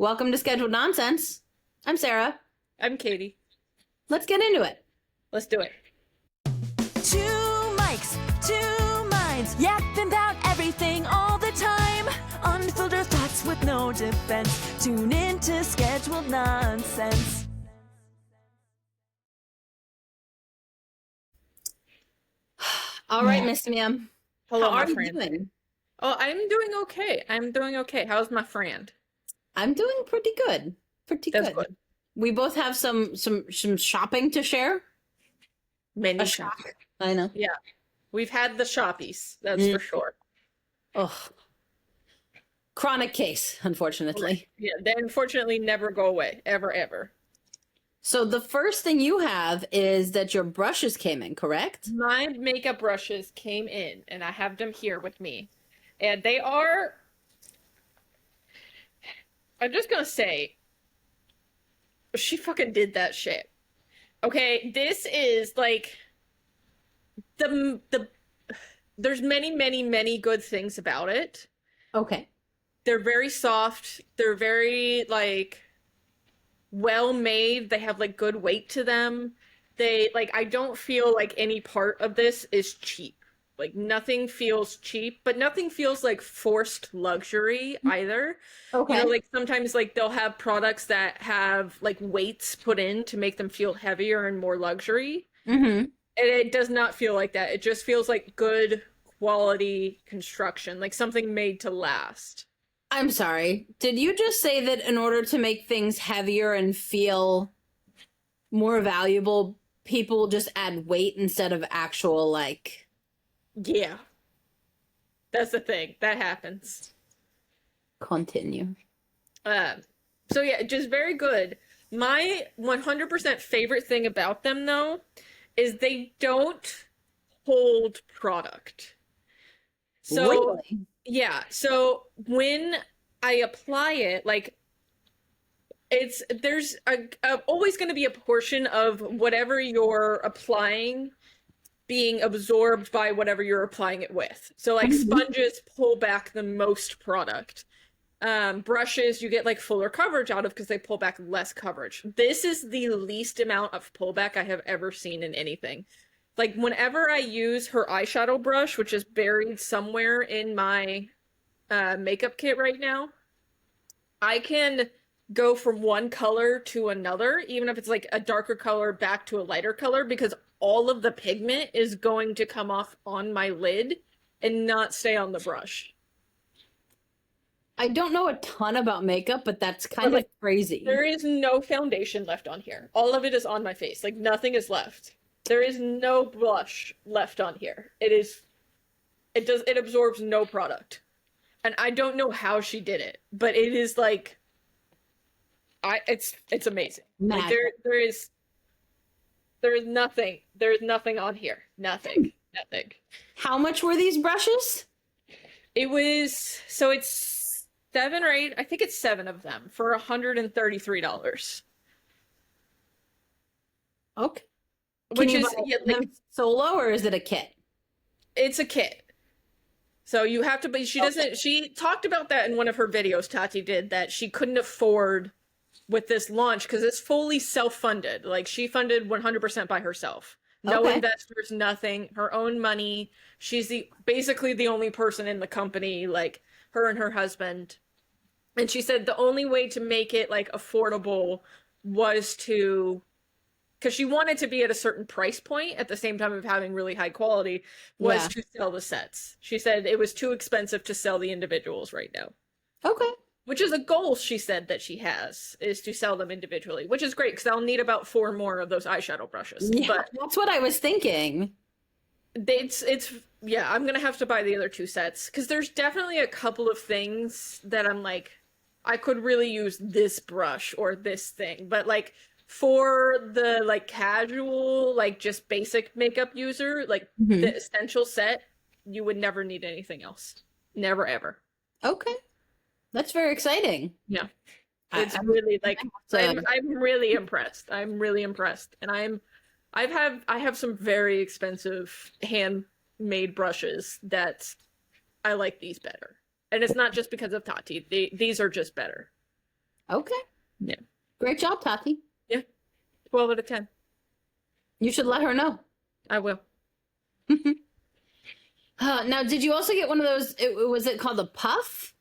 Welcome to Scheduled Nonsense. I'm Sarah. I'm Katie. Let's get into it. Let's do it. Two mics, two minds, yapping about everything all the time. Unfiltered thoughts with no defense. Tune in to Scheduled Nonsense. All right, Miss Ma'am. Hello, How my are you friend. doing? Oh, I'm doing okay. I'm doing okay. How's my friend? I'm doing pretty good. Pretty That's good. good. We both have some shopping to share. Many A shops. shock. I know. Yeah. We've had the shoppies, that's for sure. Oh, chronic case, unfortunately. Yeah, they unfortunately never go away. Ever, ever. So the first thing you have is that your brushes came in, correct? My makeup brushes came in, and I have them here with me. And they are... I'm just gonna say, she fucking did that shit. Okay, this is like... There's many good things about it. Okay. They're very soft. They're very like well made. They have like good weight to them. They like I don't feel like any part of this is cheap. Like nothing feels cheap, but nothing feels like forced luxury either. Okay. You know, like sometimes like they'll have products that have like weights put in to make them feel heavier and more luxury. Mm-hmm. And it does not feel like that. It just feels like good quality construction, like something made to last. I'm sorry. Did you just say that in order to make things heavier and feel more valuable, people just add weight instead of actual, like... Yeah. That's the thing. That happens. Continue. So yeah, just very good. My 100% favorite thing about them, though, is they don't hold product. So, Really? yeah, so when I apply it, like, there's always going to be a portion of whatever you're applying being absorbed by whatever you're applying it with. So, like, sponges pull back the most product. Brushes you get like fuller coverage out of because they pull back less coverage. This is the least amount of pullback I have ever seen in anything. Like whenever I use her eyeshadow brush, which is buried somewhere in my makeup kit right now, I can go from one color to another, even if it's like a darker color back to a lighter color, because all of the pigment is going to come off on my lid and not stay on the brush. I don't know a ton about makeup, but that's kind of crazy. There is no foundation left on here. All of it is on my face. Like nothing is left. There is no blush left on here. It absorbs no product. And I don't know how she did it, but it is like it's amazing. Like there is nothing on here. Nothing. How much were these brushes? It's 7 or 8, I think it's 7 of them for $133. Okay. Which is like, solo, or is it a kit? it's a kit. So you have to be, she talked about that in one of her videos, Tati did, that she couldn't afford with this launch because it's fully self-funded. Like she funded 100% by herself. No investors, nothing, her own money. She's basically the only person in the company, like her and her husband. And she said the only way to make it like affordable was because she wanted to be at a certain price point at the same time of having really high quality, was to sell the sets. She said it was too expensive to sell the individuals right now. Okay. Which is a goal she said that she has, is to sell them individually, which is great because I'll need about 4 more of those eyeshadow brushes. Yeah, but that's what I was thinking. Yeah, I'm gonna have to buy the other 2 sets because there's definitely a couple of things that I'm like, I could really use this brush or this thing, but like for the like casual, like just basic makeup user, like the essential set, you would never need anything else. Never ever. Okay. That's very exciting. Yeah. It's really like I'm really impressed. I'm really impressed. And I have some very expensive handmade brushes that I like these better. And it's not just because of Tati. These are just better. Okay. Yeah. Great job, Tati. 12 out of 10. You should let her know. I will. Now, did you also get one of those? Was it called the Puff?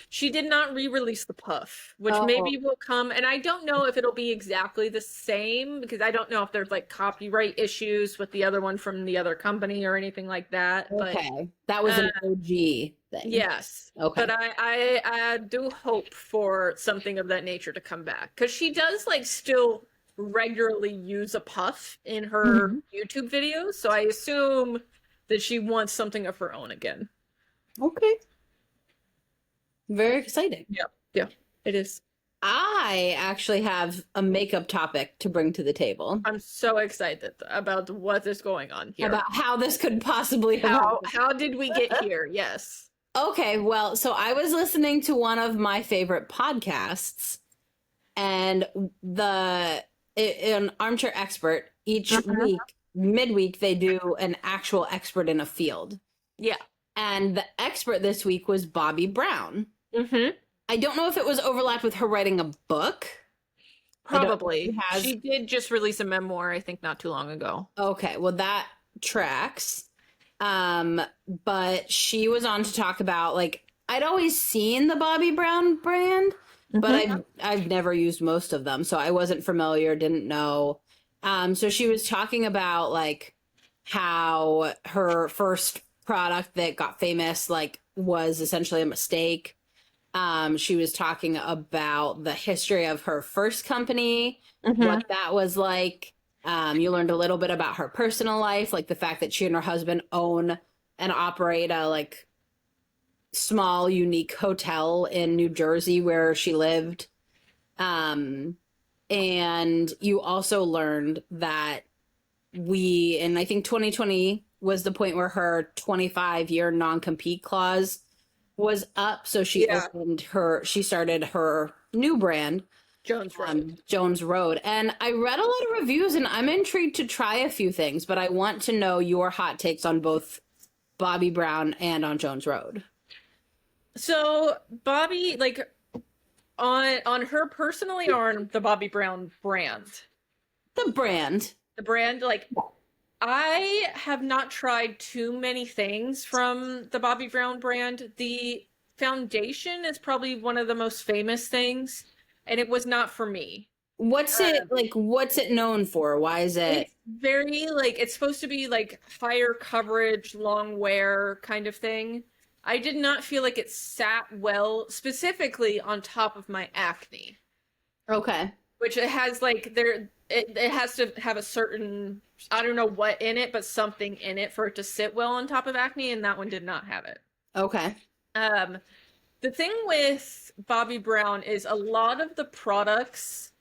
She did not re-release the Puff, which Oh. maybe will come, and I don't know if it'll be exactly the same, because I don't know if there's like copyright issues with the other one from the other company or anything like that. Okay, that was an OG thing. Yes. Okay. But I do hope for something of that nature to come back, because she does like still regularly use a Puff in her YouTube videos, so I assume that she wants something of her own again. Okay. Very exciting. Yeah, it is. I actually have a makeup topic to bring to the table. I'm so excited about what is going on here. About how this could possibly happen. How did we get here? Yes. Okay, well, so I was listening to one of my favorite podcasts, and an armchair expert each week, midweek, they do an actual expert in a field. Yeah. And the expert this week was Bobby Brown. Mm-hmm. I don't know if it was overlapped with her writing a book. Probably. She did just release a memoir, I think, not too long ago. Okay, well, that tracks. But she was on to talk about, like, I'd always seen the Bobby Brown brand, but I've never used most of them, so I wasn't familiar, didn't know. So she was talking about, like, how her first product that got famous, like, was essentially a mistake. She was talking about the history of her first company, what that was like. You learned a little bit about her personal life, like the fact that she and her husband own and operate a like small, unique hotel in New Jersey where she lived. And you also learned that and I think 2020 was the point where her 25-year non-compete clause was up. So she started her new brand, Jones Road. And I read a lot of reviews and I'm intrigued to try a few things, but I want to know your hot takes on both Bobby Brown and on Jones Road. So Bobby, like on her personally or on the Bobby Brown brand? The brand. The brand, like I have not tried too many things from the Bobby Brown brand. The foundation is probably one of the most famous things, and it was not for me. What's it known for? Why is it? It's very like, it's supposed to be like higher coverage, long wear kind of thing. I did not feel like it sat well, specifically on top of my acne. Okay. Which it has like it has to have a certain, I don't know what in it, but something in it for it to sit well on top of acne, and that one did not have it. Okay. The thing with Bobby Brown is a lot of the products,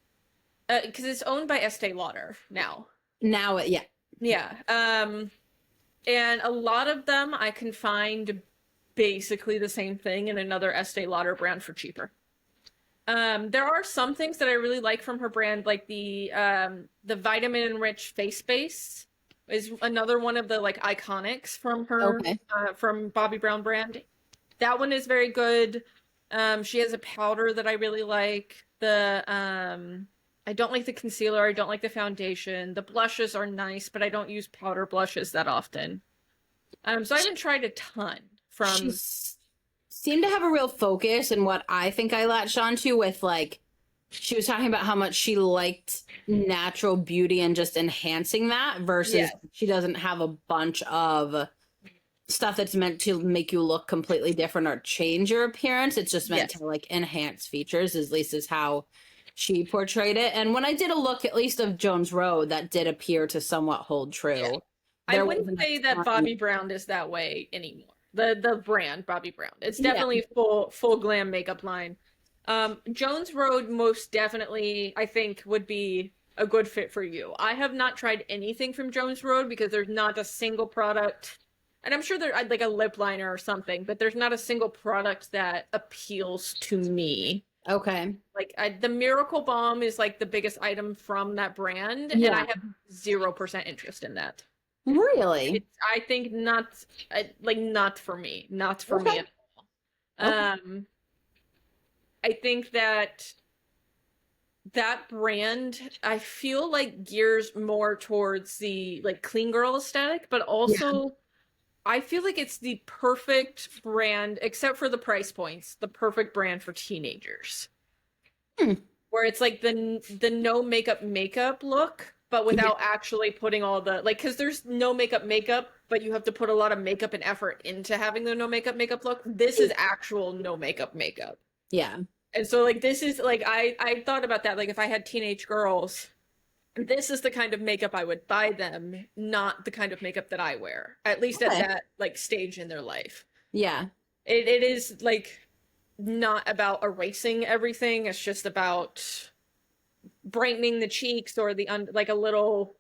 because it's owned by Estee Lauder now. Yeah. Yeah. And a lot of them I can find basically the same thing in another Estee Lauder brand for cheaper. There are some things that I really like from her brand, like the vitamin enriched face base is another one of the like iconics from her, from Bobby Brown brand. That one is very good. She has a powder that I really like. I don't like the concealer. I don't like the foundation. The blushes are nice, but I don't use powder blushes that often. So I haven't tried a ton from. Seemed to have a real focus, and what I think I latched onto with, like, she was talking about how much she liked natural beauty and just enhancing that versus she doesn't have a bunch of stuff that's meant to make you look completely different or change your appearance. It's just meant to like enhance features, at least is how she portrayed it. And when I did a look, at least of Jones Road, that did appear to somewhat hold true. Yeah. I wouldn't say that Bobby Brown is that way anymore. The brand Bobby Brown. It's definitely full glam makeup line. Jones Road most definitely I think would be a good fit for you. I have not tried anything from Jones Road because there's not a single product, and I'm sure there's like a lip liner or something, but there's not a single product that appeals to me. Okay. Like the Miracle Balm is like the biggest item from that brand, and I have 0% interest in that. Really? I think not for me. Not for me at all. I think that brand, I feel like gears more towards the like clean girl aesthetic, but also I feel like it's the perfect brand, except for the price points, the perfect brand for teenagers. Where it's like the no makeup look, but without actually putting all the like, because there's no makeup, but you have to put a lot of makeup and effort into having the no makeup look. This is actual no makeup. Yeah. And so like this is like I thought about that, like if I had teenage girls, this is the kind of makeup I would buy them, not the kind of makeup that I wear, at least at that like stage in their life. Yeah. It is like not about erasing everything. It's just about brightening the cheeks or the like a little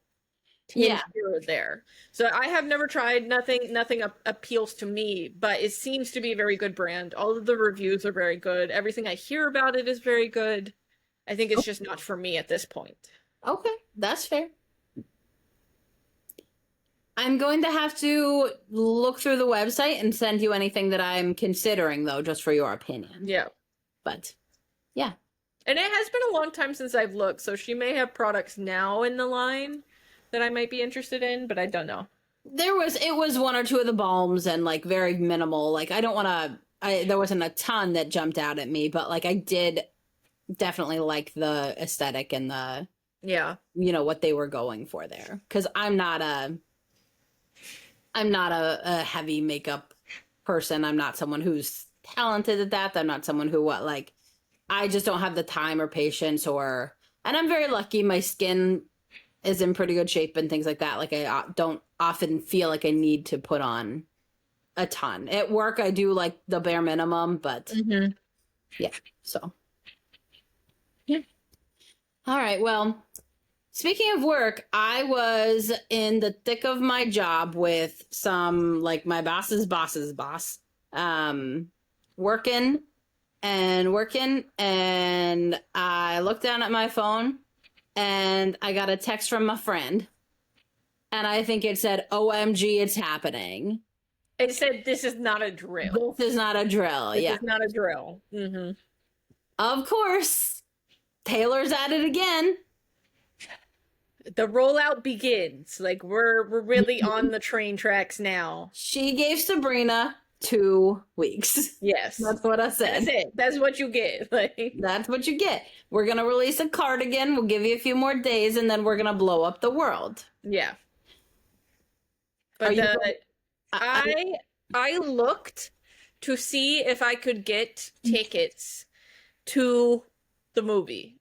tinge here or there. So I have never tried. Nothing appeals to me, but it seems to be a very good brand. All of the reviews are very good. Everything I hear about it is very good. I think it's just not for me at this point. Okay, that's fair. I'm going to have to look through the website and send you anything that I'm considering, though, just for your opinion. Yeah. But, yeah. And it has been a long time since I've looked, so she may have products now in the line that I might be interested in, but I don't know. It was one or two of the balms and, like, very minimal. Like, I don't want to, there wasn't a ton that jumped out at me, but, like, I did definitely like the aesthetic and the, what they were going for there. Because I'm not a heavy makeup person. I'm not someone who's talented at that. I'm not someone who I just don't have the time or patience and I'm very lucky. My skin is in pretty good shape and things like that. Like I don't often feel like I need to put on a ton. At work, I do like the bare minimum, but yeah, so. Yeah. All right. Well, speaking of work, I was in the thick of my job with some, like, my boss's boss's boss, working, and I looked down at my phone, and I got a text from a friend, and I think it said, OMG, it's happening. It said, this is not a drill. This is not a drill, This is not a drill. Of course, Taylor's at it again. The rollout begins. Like we're really on the train tracks now. She gave Sabrina 2 weeks. Yes. That's what I said. That's it. That's what you get. Like that's what you get. We're going to release a cardigan. We'll give you a few more days and then we're going to blow up the world. Yeah. But I looked to see if I could get tickets to the movie.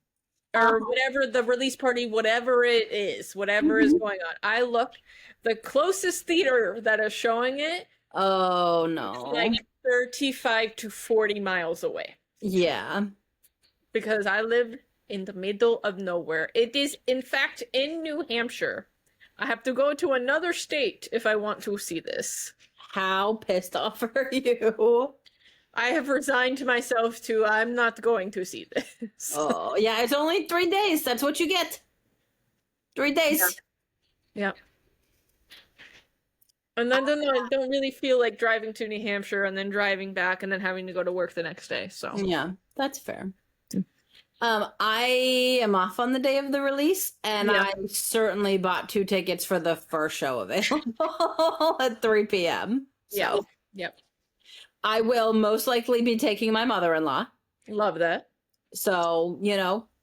Or whatever the release party, whatever it is, whatever is going on. I looked, the closest theater that is showing it. Oh no! Like 35 to 40 miles away. Yeah, because I live in the middle of nowhere. It is, in fact, in New Hampshire. I have to go to another state if I want to see this. How pissed off are you? I have resigned myself to, I'm not going to see this. Oh, yeah, it's only 3 days. That's what you get. 3 days. Yeah. And then I don't really feel like driving to New Hampshire and then driving back and then having to go to work the next day. So yeah, that's fair. I am off on the day of the release, and I certainly bought 2 tickets for the first show available at 3 p.m. So. Yep. I will most likely be taking my mother-in-law. Love that. So,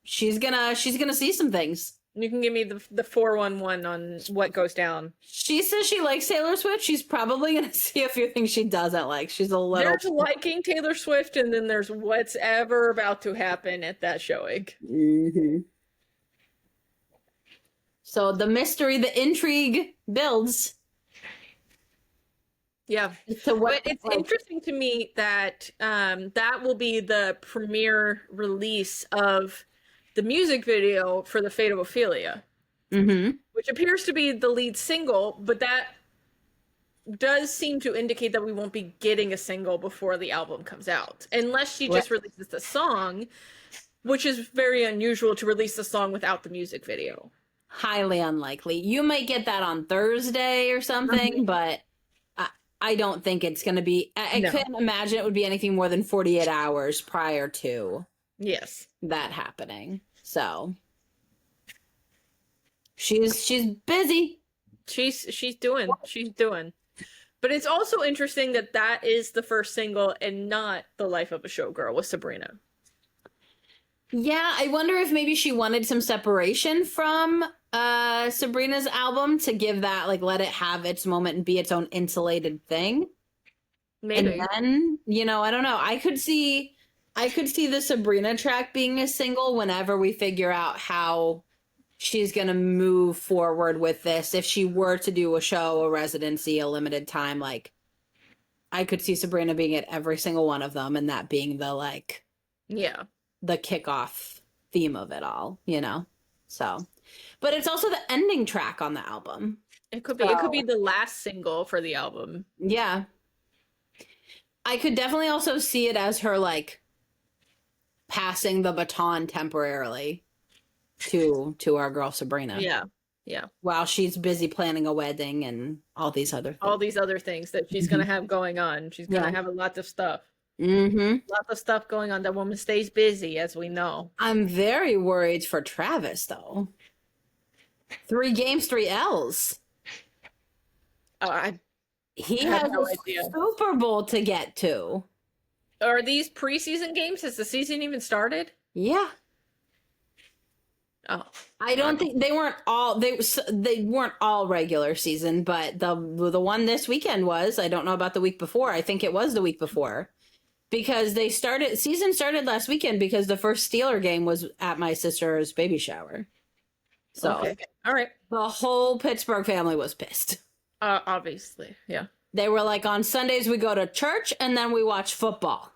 she's gonna see some things. You can give me the 411 on what goes down. She says she likes Taylor Swift. She's probably gonna see a few things she doesn't like. She's a little. There's liking Taylor Swift, and then there's what's ever about to happen at that showing. Mm-hmm. So the mystery, the intrigue builds. Yeah, but it's interesting to me that that will be the premiere release of the music video for The Fate of Ophelia, which appears to be the lead single, but that does seem to indicate that we won't be getting a single before the album comes out, unless she just releases the song, which is very unusual to release the song without the music video. Highly unlikely. You might get that on Thursday or something, but I don't think it's going to be, I No. couldn't imagine it would be anything more than 48 hours prior to Yes. that happening. So she's busy. She's doing. But it's also interesting that that is the first single and not The Life of a Showgirl with Sabrina. Yeah, I wonder if maybe she wanted some separation from Sabrina's album to give that, like, let it have its moment and be its own insulated thing. Maybe. And then, you know, I don't know. I could see the Sabrina track being a single whenever we figure out how she's going to move forward with this. If she were to do a show, a residency, a limited time, like, I could see Sabrina being at every single one of them and that being the, like, Yeah. the kickoff theme of it all, you know? So, but it's also the ending track on the album. It could be. It could be the last single for the album. Yeah. I could definitely also see it as her, like, passing the baton temporarily to our girl Sabrina. Yeah. Yeah. While she's busy planning a wedding and all these other things. All these other things that she's going to have going on. She's going to have a lot of stuff. Mm-hmm. Lots of stuff going on. That woman stays busy, as we know. I'm very worried for Travis, though. 3 games, 3 L's. He have has no a idea. Super Bowl to get to. Are these preseason games? Has the season even started? Yeah. Oh, I don't think they weren't all regular season, but the one this weekend was. I don't know about the week before. I think it was the week before. Because season started last weekend because the first Steeler game was at my sister's baby shower. So, okay. All right. the whole Pittsburgh family was pissed. Obviously, yeah. They were like, on Sundays we go to church and then we watch football.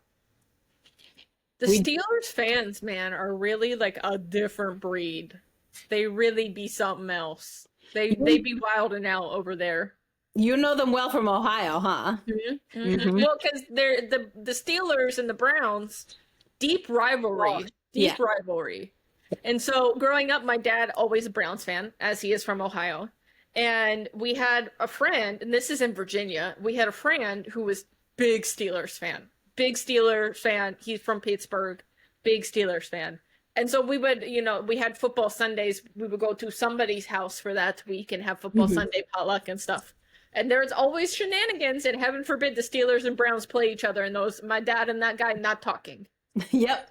The Steelers fans, man, are really like a different breed. They really be something else. They be wilding out over there. You know them well from Ohio, huh? Mm-hmm. Mhm. Well, because they're the Steelers and the Browns, deep rivalry, rivalry. And so growing up, my dad always a Browns fan, as he is from Ohio. And we had a friend, and this is in Virginia. We had a friend who was big Steelers fan. Big Steelers fan. He's from Pittsburgh. Big Steelers fan. And so we would, we had football Sundays. We would go to somebody's house for that week and have football Sunday potluck and stuff. And there's always shenanigans, and heaven forbid the Steelers and Browns play each other, and my dad and that guy not talking. Yep.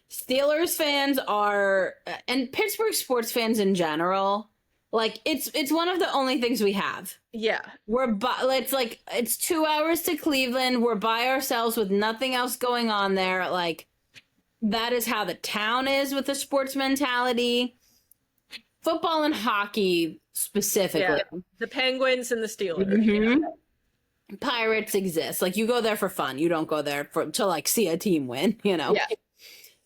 Steelers fans are, and Pittsburgh sports fans in general, like, it's one of the only things we have. Yeah. It's 2 hours to Cleveland. We're by ourselves with nothing else going on there. Like, that is how the town is with the sports mentality. Football and hockey specifically. Yeah. The Penguins and the Steelers. Mm-hmm. Pirates exist. Like, you go there for fun. You don't go there to like see a team win, Yeah.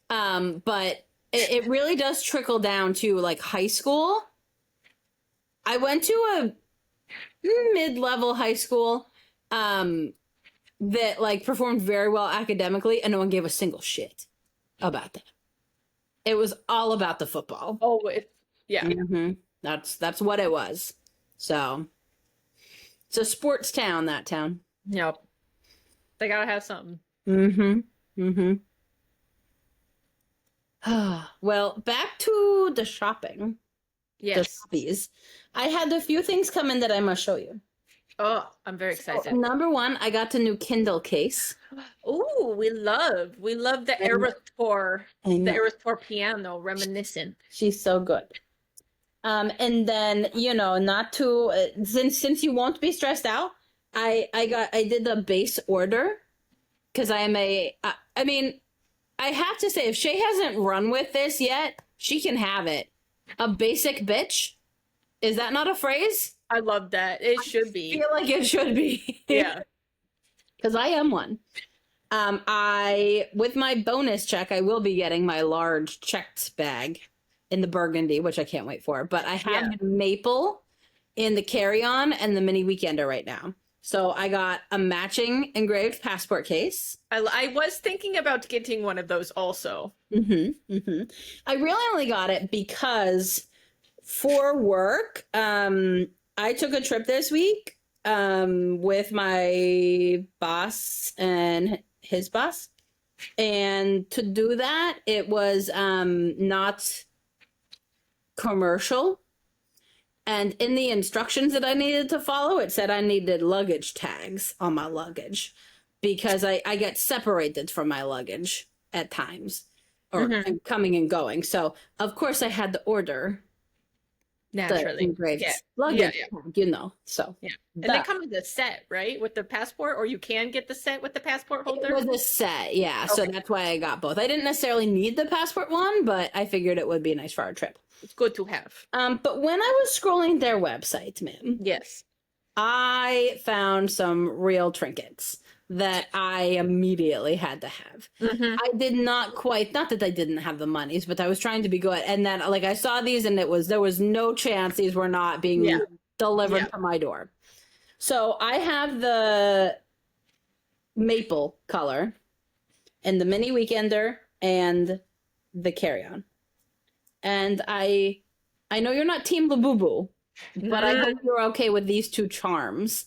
But it really does trickle down to like high school. I went to a mid-level high school that like performed very well academically, and no one gave a single shit about that. It was all about the football. Oh, yeah. Mm-hmm. That's what it was. So it's a sports town, that town. Yep. They gotta have something. Mm-hmm. Well, back to the shopping. Yes. The shoppies. I had a few things come in that I must show you. Oh, I'm very excited. So, number 1, I got a new Kindle case. Oh, we love the Erythor piano, reminiscent. She's so good. And then, not to since you won't be stressed out, I did the base order because I mean, I have to say, if Shay hasn't run with this yet, she can have it. A basic bitch. Is that not a phrase? I love that. It should be. I feel like it should be. Yeah. Because I am one. With my bonus check, I will be getting my large checked bag in the burgundy, which I can't wait for. But I have the maple in the carry-on and the mini weekender right now. So I got a matching engraved passport case. I was thinking about getting one of those also. I really only got it because for work, I took a trip this week with my boss and his boss. And to do that, it was not commercial. And in the instructions that I needed to follow, it said I needed luggage tags on my luggage because I get separated from my luggage at times or coming and going. So, of course, I had to order the engraved luggage tag, you know. So, And they come with a set, right? With the passport, or you can get the set with the passport holder? It was a set, yeah. Okay. So that's why I got both. I didn't necessarily need the passport one, but I figured it would be nice for our trip. It's good to have. But when I was scrolling their website, ma'am, yes, I found some real trinkets that I immediately had to have. I did not quite, not that I didn't have the monies, but I was trying to be good. And then, like, I saw these, and there was no chance these were not being delivered to my door. So I have the maple color, and the mini weekender, and the carry-on. And I know you're not Team Labubu, but I hope you're okay with these two charms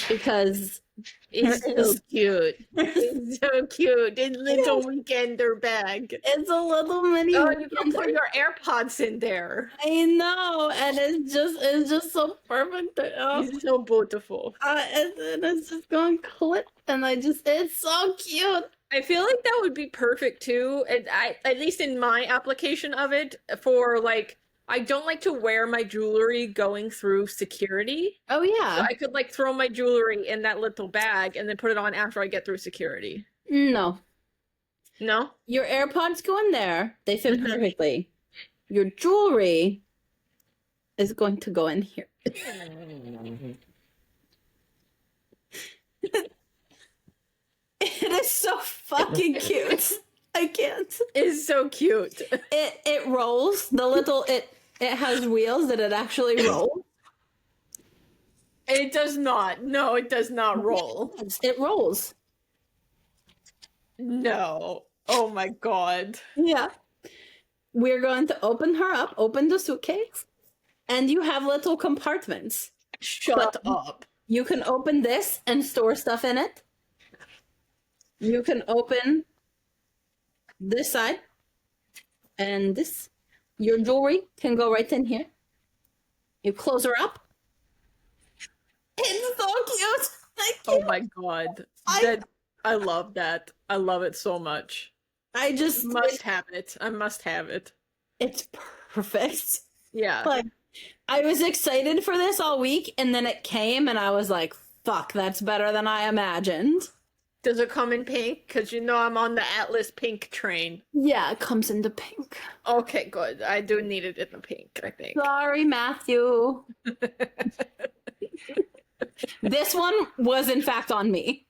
because it's so cute. It's so cute. It's little weekender bag. It's a little mini. Oh, you can put your AirPods in there. I know, and it's just so perfect. It's so beautiful. And it's just going clip, and it's so cute. I feel like that would be perfect too, and at least in my application of it, for like, I don't like to wear my jewelry going through security. Oh yeah. So I could like throw my jewelry in that little bag and then put it on after I get through security. No. No? Your AirPods go in there. They fit perfectly. Your jewelry is going to go in here. It is so fucking cute. I can't. It's so cute. It rolls. It has wheels that it actually rolls. It does not. No, it does not roll. It rolls. No. Oh my god. Yeah. We're going to open her up, open the suitcase, and you have little compartments. Shut up. You can open this and store stuff in it. You can open this side and this. Your jewelry can go right in here. You close her up. It's so cute. Oh my god. I love that. I love it so much. I just must have it. I must have it. It's perfect. Yeah. Like, I was excited for this all week, and then it came, and I was like, fuck, that's better than I imagined. Does it come in pink? Because you know I'm on the Atlas pink train. Yeah, it comes into pink. Okay, good. I do need it in the pink, I think. Sorry, Matthew. This one was, in fact, on me.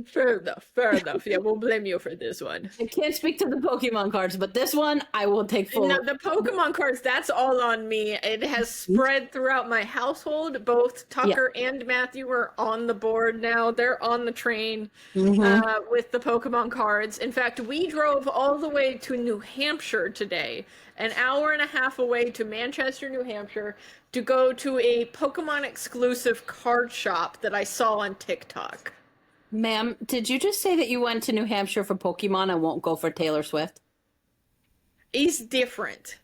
Fair enough. Fair enough. Yeah, we'll blame you for this one. I can't speak to the Pokemon cards, but this one I will take full. No, the Pokemon cards, that's all on me. It has spread throughout my household. Both Tucker and Matthew are on the board now. They're on the train with the Pokemon cards. In fact, we drove all the way to New Hampshire today, an hour and a half away to Manchester, New Hampshire, to go to a Pokemon exclusive card shop that I saw on TikTok. Ma'am, did you just say that you went to New Hampshire for Pokemon and won't go for Taylor Swift? It's different.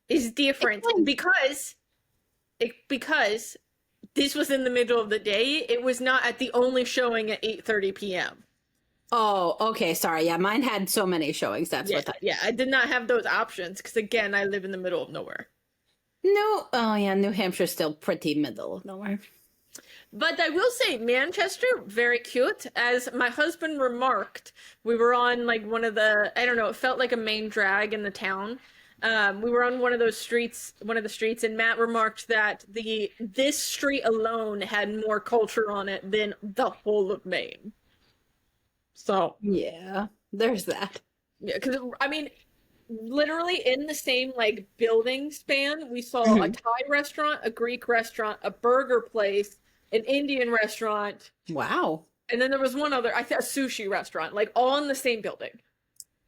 It's different because this was in the middle of the day. It was not at the only showing at 8:30 p.m. Oh, okay. Sorry. Yeah, mine had so many showings. That's what that. Yeah, I did not have those options because, again, I live in the middle of nowhere. No. Oh, yeah. New Hampshire's still pretty middle of nowhere. But I will say, Manchester, very cute. As my husband remarked, we were on like one of the, I don't know, it felt like a main drag in the town. We were on one of the streets, and Matt remarked that this street alone had more culture on it than the whole of Maine. So yeah, there's that. Yeah, because I mean, literally in the same like building span, we saw a Thai restaurant, a Greek restaurant, a burger place, an Indian restaurant. Wow. And then there was one other, I think, a sushi restaurant, like all in the same building.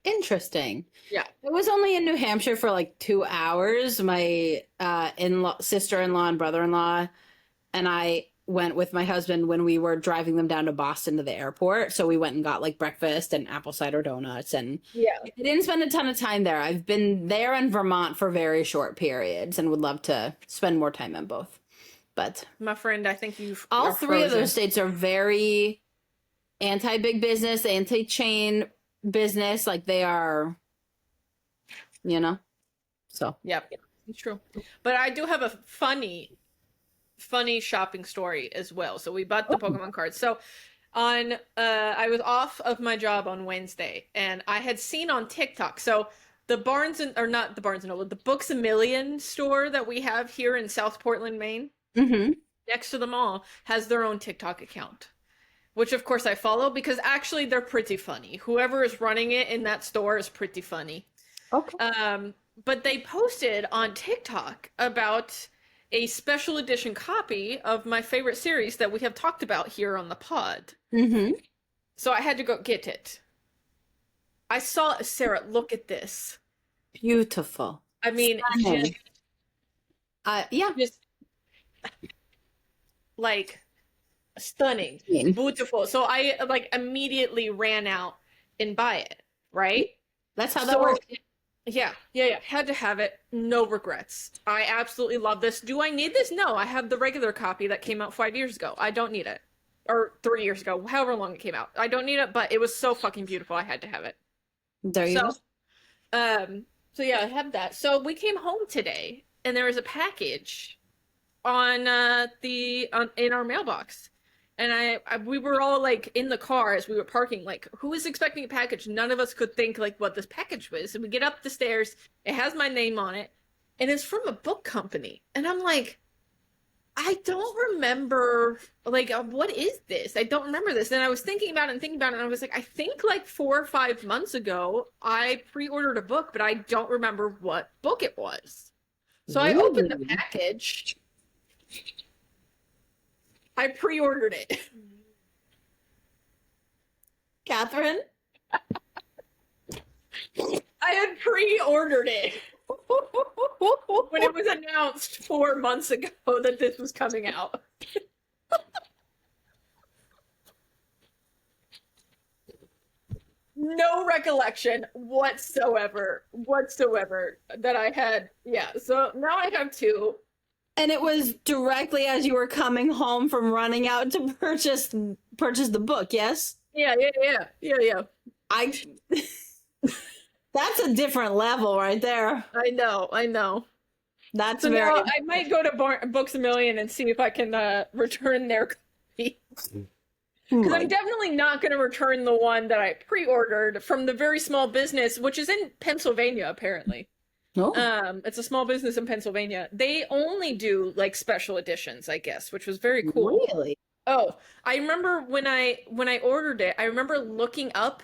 Interesting. Yeah. I was only in New Hampshire for like 2 hours. My sister-in-law and brother-in-law and I went with my husband when we were driving them down to Boston to the airport. So we went and got like breakfast and apple cider donuts, and Yeah. I didn't spend a ton of time there. I've been there in Vermont for very short periods and would love to spend more time in both. But My friend, I think you've all are three of frozen. those states are very anti-big business, anti-chain business. Like they are, you know, so. Yep, it's true. But I do have a funny shopping story as well. So we bought the Pokemon cards. So on I was off of my job on Wednesday, and I had seen on TikTok. So the not the Barnes and Noble, the Books A Million store that we have here in South Portland, Maine, next to the mall, has their own TikTok account, which of course I follow because actually they're pretty funny. Whoever is running it in that store is pretty funny. Okay. But they posted on TikTok about a special edition copy of my favorite series that we have talked about here on the pod. So I had to go get it. I saw, Sarah, look at this. Beautiful. I mean, Stunning. Yeah. just like stunning, beautiful. So I like immediately ran out and buy it, right? That's how that works. Yeah. Had to have it. No regrets. I absolutely love this. Do I need this? No, I have the regular copy that came out 5 years ago. I don't need it. Or 3 years ago, however long it came out. I don't need it, but it was so fucking beautiful. I had to have it. There you go. So yeah, I have that. So we came home today, and there was a package in our mailbox. And we were all like in the car as we were parking, like, who is expecting a package? None of us could think like what this package was. And we get up the stairs, it has my name on it, and it's from a book company. And I'm like, I don't remember, like, what is this? I don't remember this. And I was thinking about it, and I was like, I think like 4 or 5 months ago, I pre-ordered a book, but I don't remember what book it was. So I opened the package. I pre-ordered it. Catherine? I had pre-ordered it when it was announced 4 months ago that this was coming out. No recollection whatsoever that I had. Yeah, so now I have 2. And it was directly as you were coming home from running out to purchase the book, yes? Yeah. I That's a different level right there. I know. That's So very now I might go to Books A Million and see if I can return their copy. Because I'm definitely not going to return the one that I pre-ordered from the very small business, which is in Pennsylvania, apparently. Oh. It's a small business in Pennsylvania. They only do like special editions, I guess, which was very cool. Really? Oh, I remember when I ordered it, I remember looking up.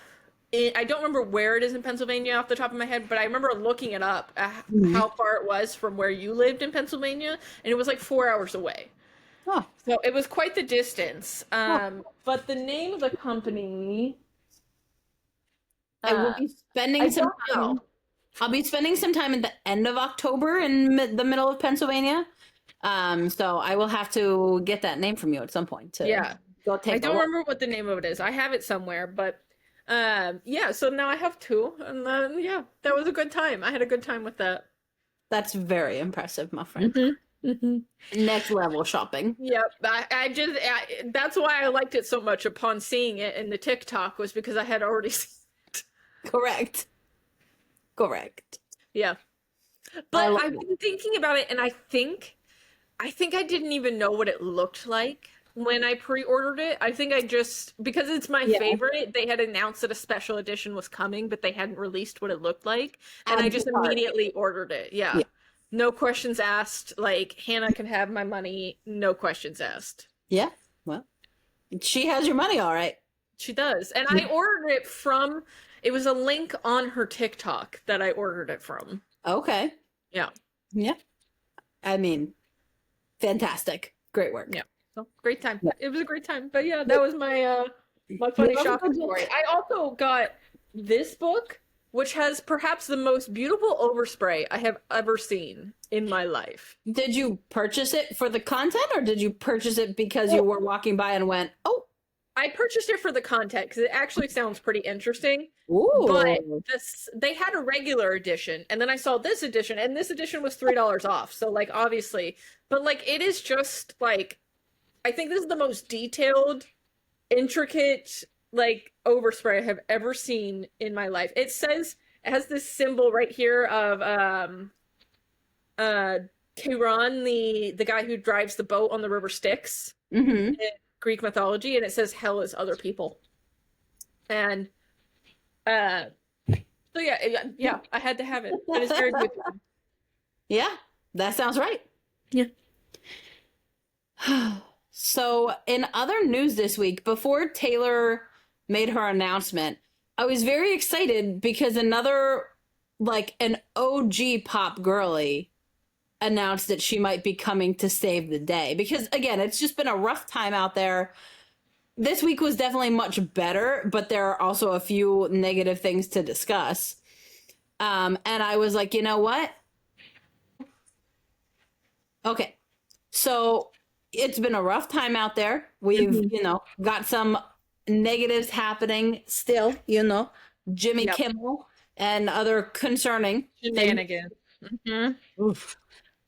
I don't remember where it is in Pennsylvania off the top of my head, but I remember looking it up, how far it was from where you lived in Pennsylvania, and it was like 4 hours away. Oh. So it was quite the distance. But the name of the company, I will be spending some don't know. time. I'll be spending some time at the end of October in the middle of Pennsylvania. So I will have to get that name from you at some point to go take I a don't look. remember what the name of it is. I have it somewhere, but so now I have 2, and then that was a good time. I had a good time with that. That's very impressive, my friend. Next level shopping. Yep, that's why I liked it so much upon seeing it in the TikTok, was because I had already seen it. Correct. Yeah. But I've been thinking about it, and I think I didn't even know what it looked like when I pre-ordered it. I think I just, because it's my favorite, they had announced that a special edition was coming, but they hadn't released what it looked like. And I just immediately ordered it. Yeah. No questions asked. Like, Hannah can have my money. No questions asked. Yeah. Well, she has your money, all right. She does. And I ordered it from, it was a link on her TikTok that I ordered it from. Okay. Yeah. Yeah. I mean, fantastic. Great work. Yeah. So great time. Yeah. It was a great time. But yeah, that was my my funny shopping story. I also got this book which has perhaps the most beautiful overspray I have ever seen in my life. Did you purchase it for the content, or did you purchase it because you were walking by and went, oh? I purchased it for the content because it actually sounds pretty interesting. Ooh. But they had a regular edition, and then I saw this edition, and this edition was $3 off. So like obviously, but like it is just like, I think this is the most detailed, intricate like overspray I have ever seen in my life. It has this symbol right here of Chiron, the guy who drives the boat on the river Styx. Mm-hmm. Greek mythology, and it says hell is other people. And so yeah, I had to have it. It is very good. Yeah, that sounds right. Yeah. So in other news this week, before Taylor made her announcement, I was very excited because another, like an OG pop girly, announced that she might be coming to save the day. Because again, it's just been a rough time out there. This week was definitely much better, but there are also a few negative things to discuss. And I was like, you know what? Okay. So it's been a rough time out there. We've, got some negatives happening still, Jimmy Kimmel and other concerning shenanigans. Mm-hmm. Oof.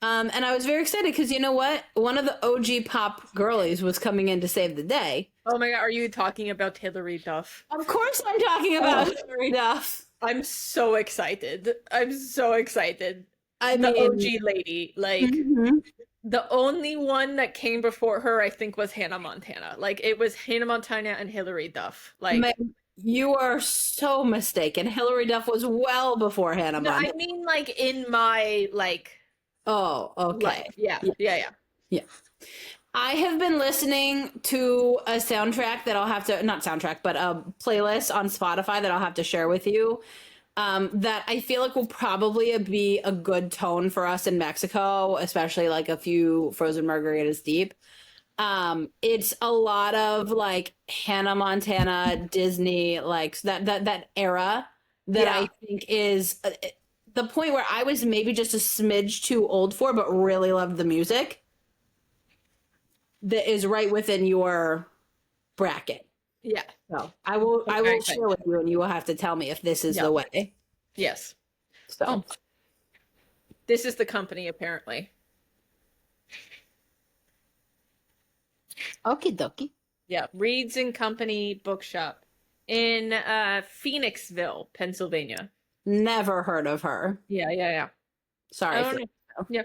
And I was very excited because you know what? One of the OG pop girlies was coming in to save the day. Oh my god, are you talking about Hilary Duff? Of course I'm talking about Hilary Duff. I'm so excited. I mean, the OG lady. Like, the only one that came before her, I think, was Hannah Montana. Like, it was Hannah Montana and Hilary Duff. Like, you are so mistaken. Hilary Duff was well before Hannah Montana. I mean, like, in my, like... Oh, okay. Life. Yeah. I have been listening to a soundtrack that I'll have to, not soundtrack, but a playlist on Spotify that I'll have to share with you. That I feel like will probably be a good tone for us in Mexico, especially like a few frozen margaritas deep. It's a lot of like Hannah Montana, Disney, like that era that I think is the point where I was maybe just a smidge too old for, but really loved the music. That is right within your bracket. Yeah. So I will share with you, and you will have to tell me if this is the way. Yes. So this is the company, apparently. Okie dokie. Yeah, Reed's and Company Bookshop in Phoenixville, Pennsylvania. Never heard of her. Yeah. Sorry. Yeah.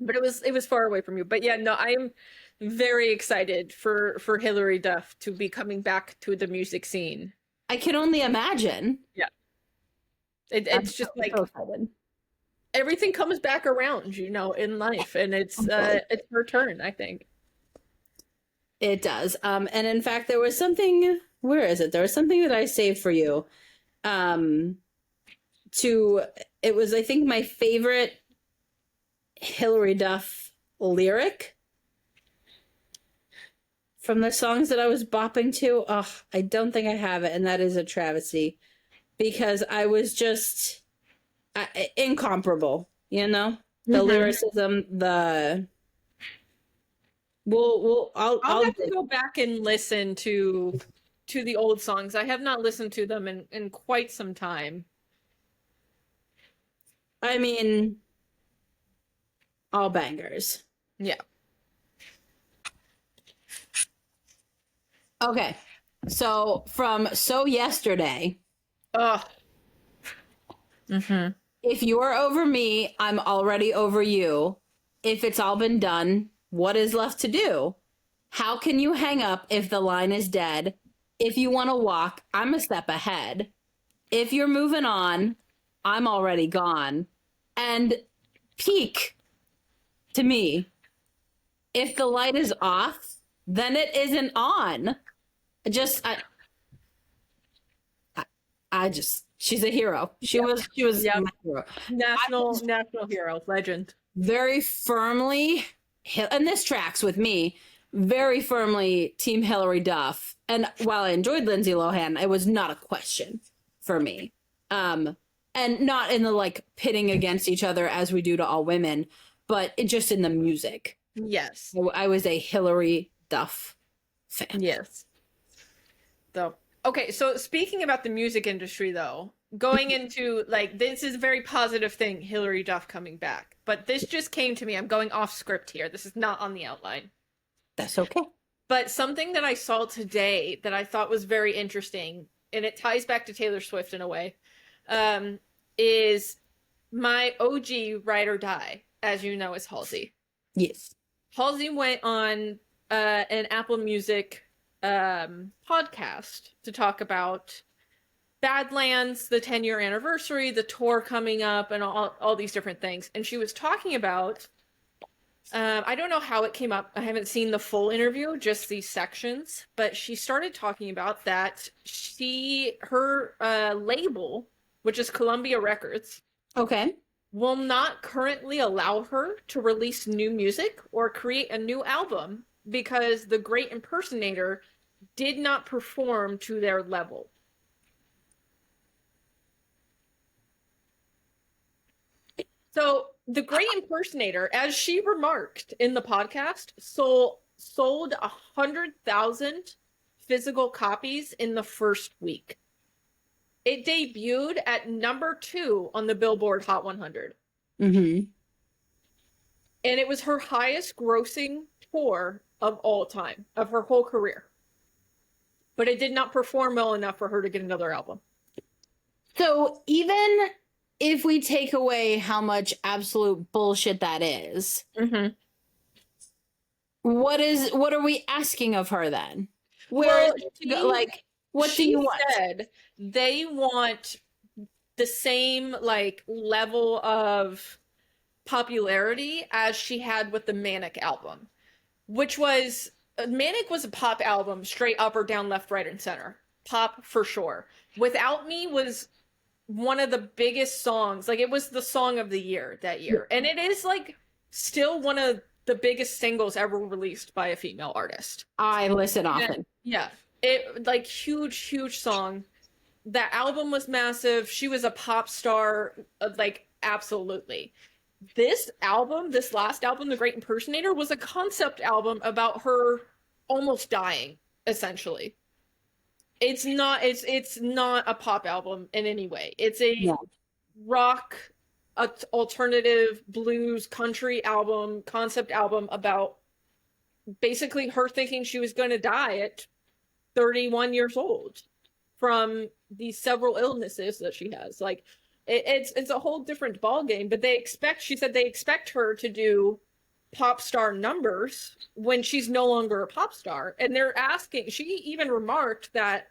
But it was far away from you. But yeah, no, I'm very excited for Hilary Duff to be coming back to the music scene. I can only imagine. Yeah. It's just like everything comes back around, in life, and it's her turn, I think. It does. And in fact, there was something. Where is it? There was something that I saved for you. It was, I think, my favorite Hilary Duff lyric from the songs that I was bopping to. Oh, I don't think I have it, and that is a travesty because I was just incomparable. The lyricism, I'll have to go back and listen to the old songs. I have not listened to them in quite some time. I mean, all bangers. Yeah. Okay. So from So Yesterday. Ugh. Mm-hmm. If you're over me, I'm already over you. If it's all been done, what is left to do? How can you hang up if the line is dead? If you want to walk, I'm a step ahead. If you're moving on, I'm already gone. And peak to me, if the light is off, then it isn't on. She's a hero. She was my hero. National hero, legend. Very firmly, and this tracks with me, very firmly Team Hilary Duff. And while I enjoyed Lindsay Lohan, it was not a question for me. And not in the like pitting against each other as we do to all women, but just in the music. Yes. I was a Hillary Duff fan. Yes. So, okay, so speaking about the music industry, though, going into, like, this is a very positive thing, Hillary Duff coming back. But this just came to me. I'm going off script here. This is not on the outline. That's okay. But something that I saw today that I thought was very interesting, and it ties back to Taylor Swift in a way, is my OG ride or die, as you know, is Halsey. Yes. Halsey went on an Apple Music podcast to talk about Badlands, the 10-year anniversary, the tour coming up, and all these different things. And she was talking about, I don't know how it came up. I haven't seen the full interview, just these sections. But she started talking about that her label, which is Columbia Records, Okay. will not currently allow her to release new music or create a new album because The Great Impersonator did not perform to their level. So The Great Impersonator, as she remarked in the podcast, sold 100,000 physical copies in the first week. It debuted at number 2 on the Billboard Hot 100. Mm-hmm. And it was her highest grossing tour of all time, of her whole career. But it did not perform well enough for her to get another album. So even if we take away how much absolute bullshit that is, what are we asking of her then? What do you want? She said they want the same like level of popularity as she had with the Manic album, which was Manic was a pop album, straight up or down, left, right, and center. Pop for sure. Without Me was one of the biggest songs. Like, it was the song of the year that year. And it is like still one of the biggest singles ever released by a female artist. I listen often. Yeah. It like huge song. That album was massive. She was a pop star, like absolutely. This last album, The Great Impersonator, was a concept album about her almost dying, essentially. It's not a pop album in any way. It's a rock, alternative, blues, country album, concept album about basically her thinking she was going to die at 31 years old from these several illnesses that she has. Like, it's a whole different ballgame, but she said they expect her to do pop star numbers when she's no longer a pop star. And they're asking, she even remarked that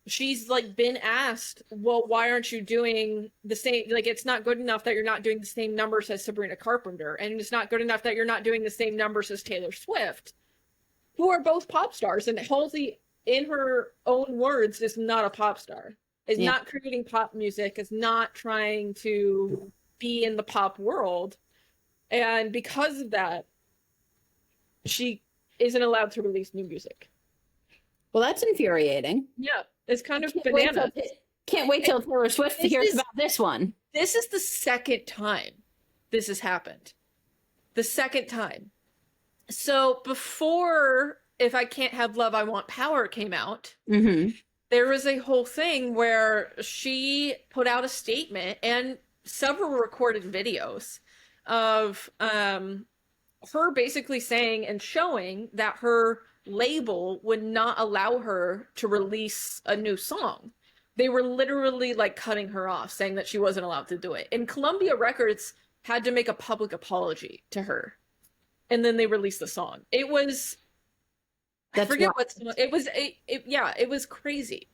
she's like been asked, well, why aren't you doing the same? Like, it's not good enough that you're not doing the same numbers as Sabrina Carpenter, and it's not good enough that you're not doing the same numbers as Taylor Swift, who are both pop stars. And Halsey, in her own words, is not a pop star, is not creating pop music, is not trying to be in the pop world. And because of that, she isn't allowed to release new music. Well, that's infuriating. Yeah, it's kind of bananas. Can't wait till Taylor Swift hears about this one. This is the second time this has happened. The second time. So before If I Can't Have Love, I Want Power came out, there was a whole thing where she put out a statement and several recorded videos of her basically saying and showing that her label would not allow her to release a new song. They were literally like cutting her off, saying that she wasn't allowed to do it. And Columbia Records had to make a public apology to her. And then they released the song. It was... I forget what song. It was. It was crazy.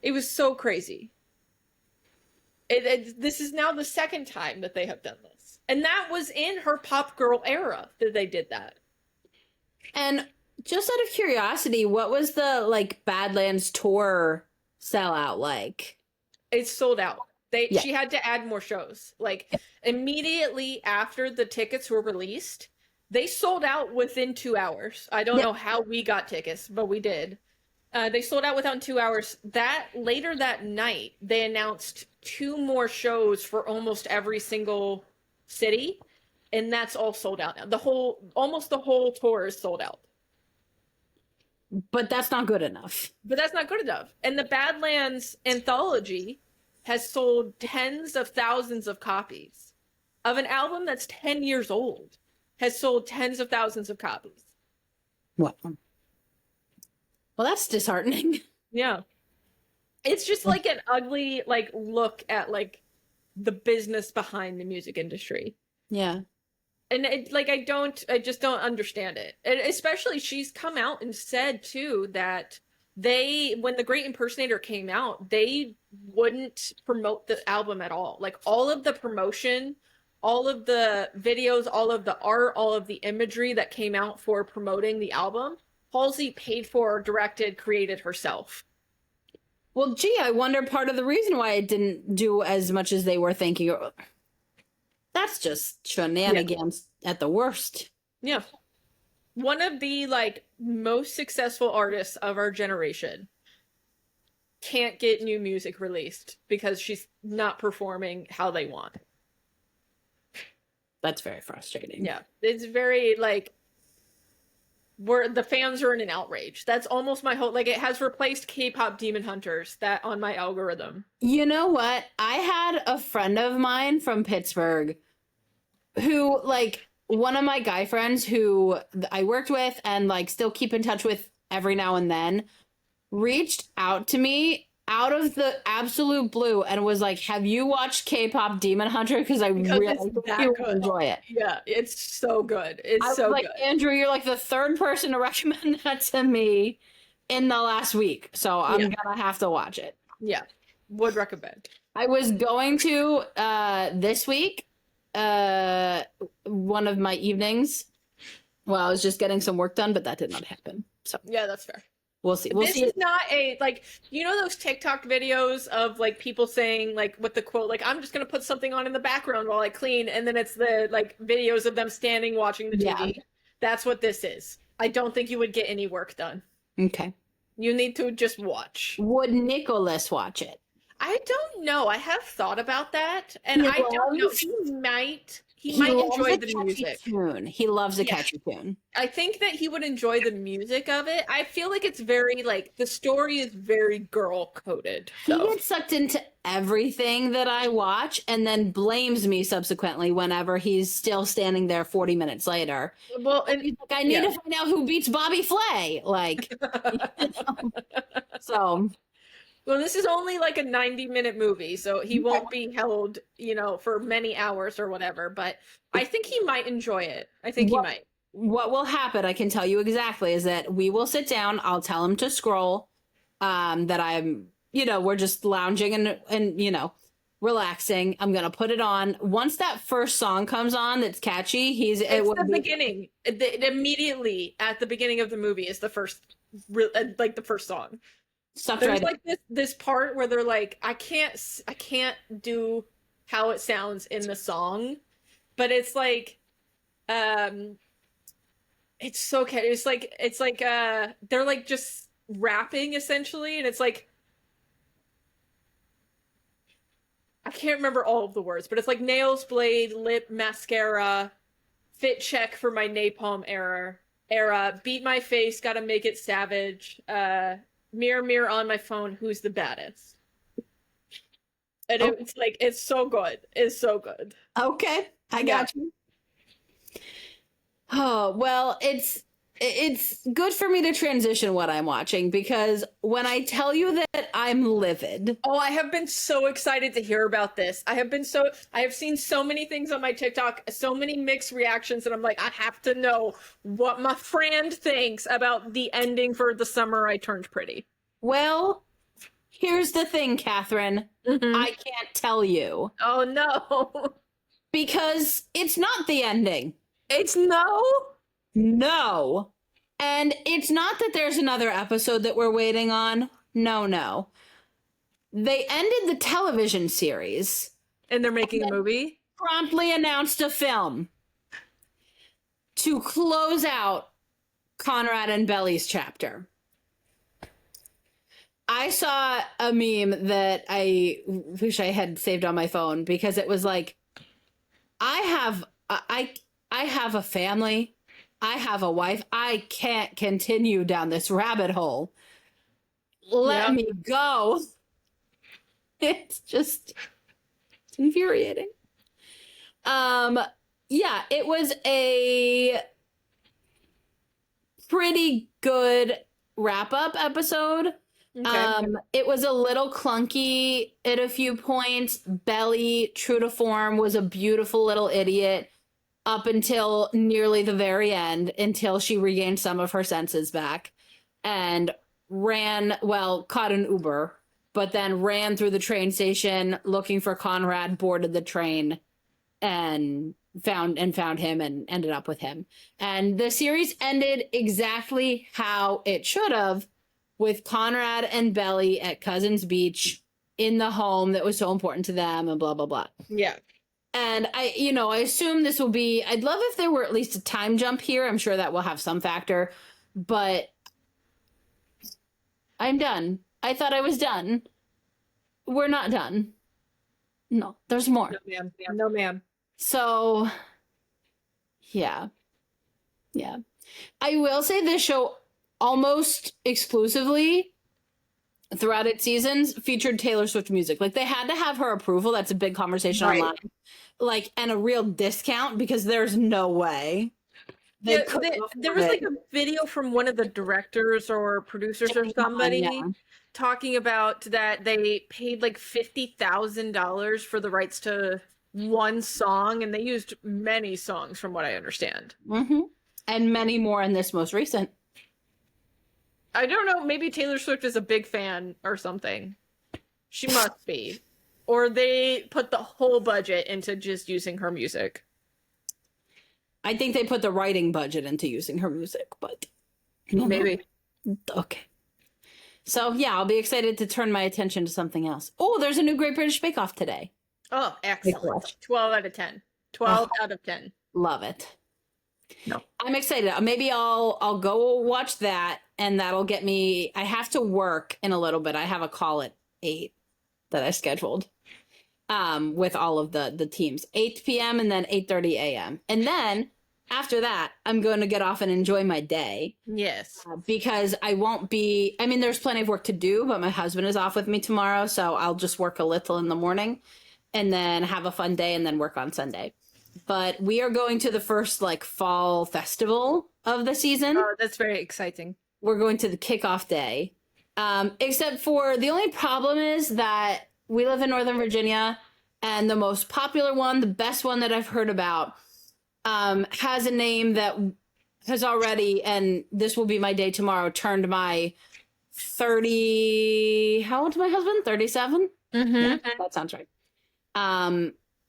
It was so crazy. This is now the second time that they have done this. And that was in her pop girl era that they did that. And just out of curiosity, what was the like Badlands tour sellout like? It's sold out. She had to add more shows. Like immediately after the tickets were released, they sold out within 2 hours. I don't know how we got tickets, but we did. They sold out within 2 hours. That later that night, they announced 2 more shows for almost every single city, and that's all sold out now. Almost the whole tour is sold out. But that's not good enough. But that's not good enough. And the Badlands anthology has sold tens of thousands of copies of an album that's 10 years old. Has sold tens of thousands of copies. Wow. Well, that's disheartening. Yeah. It's just like an ugly like look at like the business behind the music industry. Yeah. And I just don't understand it. And especially she's come out and said too that when the Great Impersonator came out, they wouldn't promote the album at all. Like all of the promotion, all of the videos, all of the art, all of the imagery that came out for promoting the album, Halsey paid for, directed, created herself. Well, gee, I wonder part of the reason why it didn't do as much as they were thinking. That's just shenanigans at the worst. Yeah. One of the like most successful artists of our generation can't get new music released because she's not performing how they want. That's very frustrating. Yeah. It's very like where the fans are in an outrage. That's almost my whole, like it has replaced K-pop Demon Hunters that on my algorithm. You know what? I had a friend of mine from Pittsburgh who, like, one of my guy friends who I worked with and like still keep in touch with every now and then, reached out to me out of the absolute blue and was like, have you watched K-pop Demon Hunter? Because I really enjoy it. Yeah, it's so good. It's so like, good. Andrew, you're like the third person to recommend that to me in the last week. So I'm gonna have to watch it. Yeah, would recommend. I was going to this week, one of my evenings. Well, I was just getting some work done, but that did not happen. So yeah, that's fair. We'll see. This is not a, like, you know those TikTok videos of, like, people saying, like, with the quote, like, I'm just going to put something on in the background while I clean, and then it's the, like, videos of them standing watching the TV. Yeah. That's what this is. I don't think you would get any work done. Okay. You need to just watch. Would Nicholas watch it? I don't know. I have thought about that, and I don't know. He might enjoy the music. Tune. He loves a catchy tune. I think that he would enjoy the music of it. I feel like it's very, like, the story is very girl-coded. He gets sucked into everything that I watch and then blames me subsequently whenever he's still standing there 40 minutes later. Well, and he's like, I need to find out who beats Bobby Flay. Like, so... Well, this is only like a 90-minute movie, so he won't be held, you know, for many hours or whatever, but I think he might enjoy it. I think he might. What will happen, I can tell you exactly, is that we will sit down, I'll tell him to scroll, that I'm, you know, we're just lounging and you know, relaxing. I'm going to put it on. Once that first song comes on that's catchy, beginning. Immediately at the beginning of the movie is the first, like the first song. There's like this part where they're like, I can't do how it sounds in the song, but it's like, it's so catchy. It's like they're like just rapping essentially, and it's like, I can't remember all of the words, but it's like nails, blade, lip, mascara, fit check for my napalm era, beat my face, gotta make it savage, mirror, mirror on my phone, who's the baddest? And it's like, it's so good. It's so good. Okay, I got you. Oh, well, it's good for me to transition what I'm watching, because when I tell you that I'm livid. Oh, I have been so excited to hear about this. I have seen so many things on my TikTok, so many mixed reactions, and I'm like, I have to know what my friend thinks about the ending for The Summer I Turned Pretty. Well, here's the thing, Catherine. Mm-hmm. I can't tell you. Oh, no. Because it's not the ending. It's no? No. And it's not that there's another episode that we're waiting on. No. They ended the television series. And they're making a movie? Promptly announced a film to close out Conrad and Belly's chapter. I saw a meme that I wish I had saved on my phone because it was like, I have a family. I have a wife. I can't continue down this rabbit hole. Let me go. It's just it's infuriating. Yeah, it was a pretty good wrap-up episode. Okay. It was a little clunky at a few points. Belly, true to form, was a beautiful little idiot up until nearly the very end, until she regained some of her senses back and caught an Uber, but then ran through the train station looking for Conrad, boarded the train, and found him and ended up with him. And the series ended exactly how it should have, with Conrad and Belly at Cousins Beach in the home that was so important to them, and blah, blah, blah. Yeah. And I assume this will be, I'd love if there were at least a time jump here. I'm sure that will have some factor, but I'm done. I thought I was done. We're not done. No, there's more. No, ma'am. No, ma'am. So, yeah. Yeah. I will say this show almost exclusively throughout its seasons featured Taylor Swift music. Like, they had to have her approval. That's a big conversation online. Like, and a real discount, because there's no way. There was like a video from one of the directors or producers or somebody talking about that they paid like $50,000 for the rights to one song, and they used many songs from what I understand. Mm-hmm. And many more in this most recent. I don't know, maybe Taylor Swift is a big fan or something. She must be. Or they put the whole budget into just using her music. I think they put the writing budget into using her music, but maybe. Okay. So yeah, I'll be excited to turn my attention to something else. Oh, there's a new Great British Bake Off today. Oh, excellent. 12 out of 10. 12 out of 10. Love it. No. I'm excited. Maybe I'll go watch that, and that'll get me. I have to work in a little bit. I have a call at 8 that I scheduled with all of the teams. 8 p.m. and then 8:30 a.m. And then after that, I'm going to get off and enjoy my day. Yes. Because I won't be, I mean, there's plenty of work to do, but my husband is off with me tomorrow, so I'll just work a little in the morning and then have a fun day and then work on Sunday. But we are going to the first like fall festival of the season. Oh, that's very exciting. We're going to the kickoff day. Except for the only problem is that we live in Northern Virginia, and the most popular one, the best one that I've heard about, has a name that has already, and this will be my day tomorrow, turned my 30, how old is my husband? 37? Mm-hmm. Yeah, that sounds right.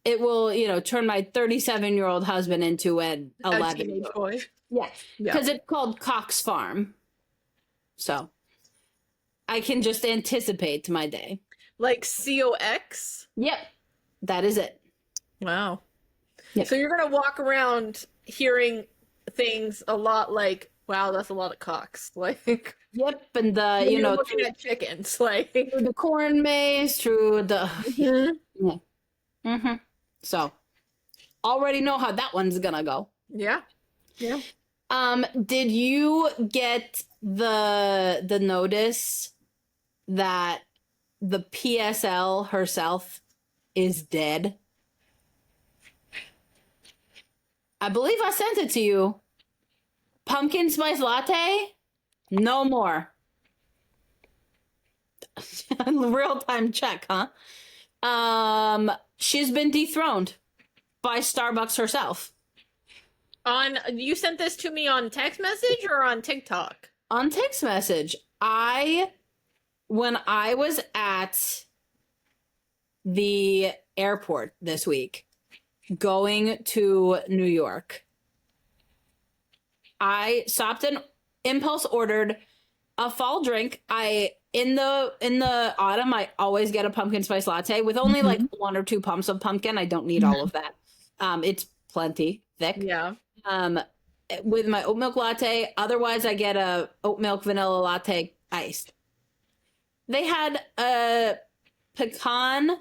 It will, turn my 37-year-old husband into an 11 teenage boy. Yeah, because it's called Cox Farm. So I can just anticipate my day. Like COX? Yep, that is it. Wow. Yep. So you're going to walk around hearing things a lot like, wow, that's a lot of cocks. Like, yep, and the, you're looking at chickens, like. Through the corn maze, through the. Mm-hmm. Yeah. Mm-hmm. So, already know how that one's gonna go. Yeah. Yeah. Did you get the notice that the PSL herself is dead? I believe I sent it to you. Pumpkin spice latte? No more. Real-time check, huh? She's been dethroned by Starbucks herself. You sent this to me on text message or on TikTok? On text message. When I was at the airport this week, going to New York, I stopped and impulse ordered a fall drink. In the autumn, I always get a pumpkin spice latte with only like 1 or 2 pumps of pumpkin. I don't need all of that. It's plenty thick. Yeah. With my oat milk latte. Otherwise, I get a oat milk vanilla latte iced. They had a pecan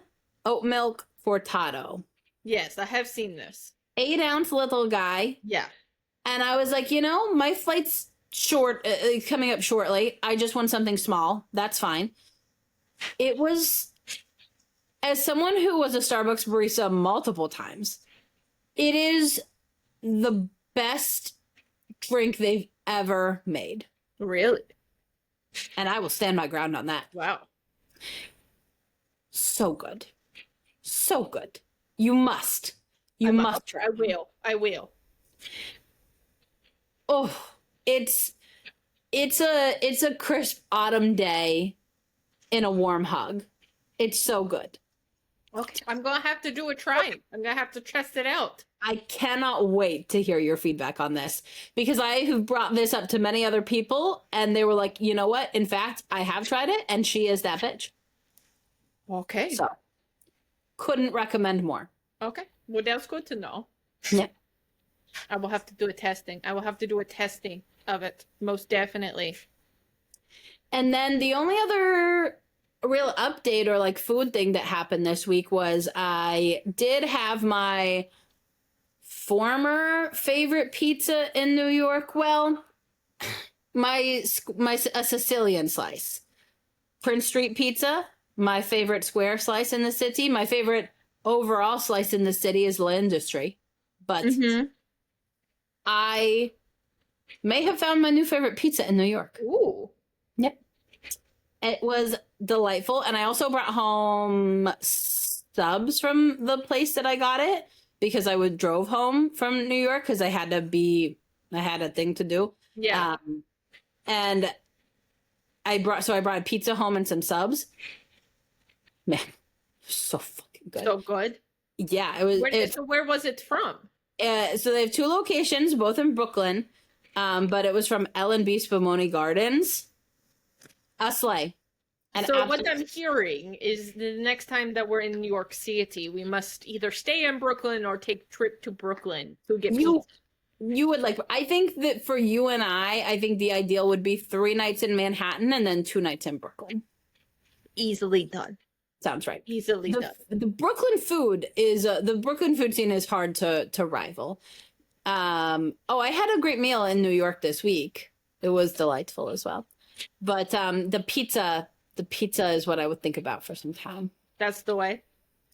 oat milk cortado. Yes, I have seen this. 8-ounce little guy. Yeah. And I was like, my flight's coming up shortly. I just want something small. That's fine. It was, as someone who was a Starbucks barista multiple times, it is the best drink they've ever made. Really? And I will stand my ground on that. Wow. So good. So good. You must. You must try. I will. Oh, it's a crisp autumn day in a warm hug. It's so good. Okay, I'm gonna have to do a try. I'm gonna have to test it out. I cannot wait to hear your feedback on this because I have brought this up to many other people and they were like, you know what? In fact, I have tried it and she is that bitch. Okay. So, couldn't recommend more. Okay. Well, that's good to know. Yeah. I will have to do a testing. I will have to do a testing of it, most definitely. And then the only other real update or like food thing that happened this week was I did have my former favorite pizza in New York. Well, a Sicilian slice. Prince Street Pizza, my favorite square slice in the city. My favorite overall slice in the city is La Industry. But I may have found my new favorite pizza in New York. Ooh. Yep. It was delightful. And I also brought home subs from the place that I got it because I drove home from New York because I had a thing to do. Yeah. And I brought a pizza home and some subs. Man, so fucking good. So good. Yeah, it was. So where was it from? So they have 2 locations, both in Brooklyn. But it was from L&B Spumoni Gardens. A sleigh. So what I'm hearing is the next time that we're in New York City, we must either stay in Brooklyn or take a trip to Brooklyn to get pizza. You would like, I think that for you and I think the ideal would be 3 nights in Manhattan and then 2 nights in Brooklyn. Easily done. Sounds right. Easily done. The Brooklyn food is, the Brooklyn food scene is hard to rival. I had a great meal in New York this week. It was delightful as well. But the pizza is what I would think about for some time. That's the way.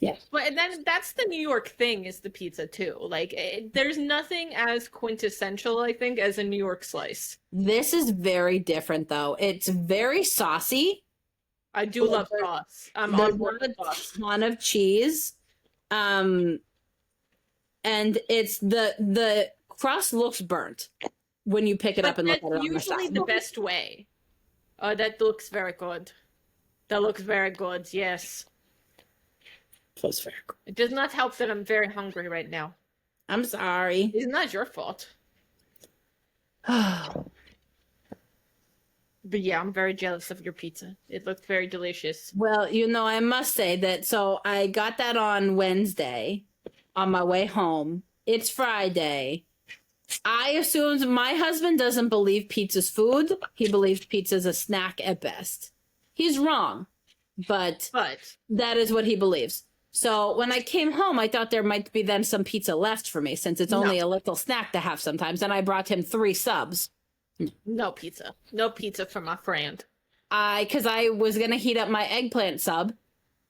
Yeah. But then that's the New York thing is the pizza too. Like there's nothing as quintessential, I think, as a New York slice. This is very different though. It's very saucy. I do love sauce. I'm on board with sauce. A ton of cheese. And it's the crust looks burnt when you pick it up and look at it on the side. That's usually the best way. That looks very good. That looks very good, yes. That's very good. It does not help that I'm very hungry right now. I'm sorry. It's not your fault. But yeah, I'm very jealous of your pizza. It looked very delicious. Well, I must say that, so I got that on Wednesday on my way home. It's Friday. I assumed my husband doesn't believe pizza's food. He believes pizza's a snack at best. He's wrong, but that is what he believes. So when I came home, I thought there might be then some pizza left for me since it's only a little snack to have sometimes. And I brought him 3 subs. No pizza. No pizza for my friend. Because I was going to heat up my eggplant sub,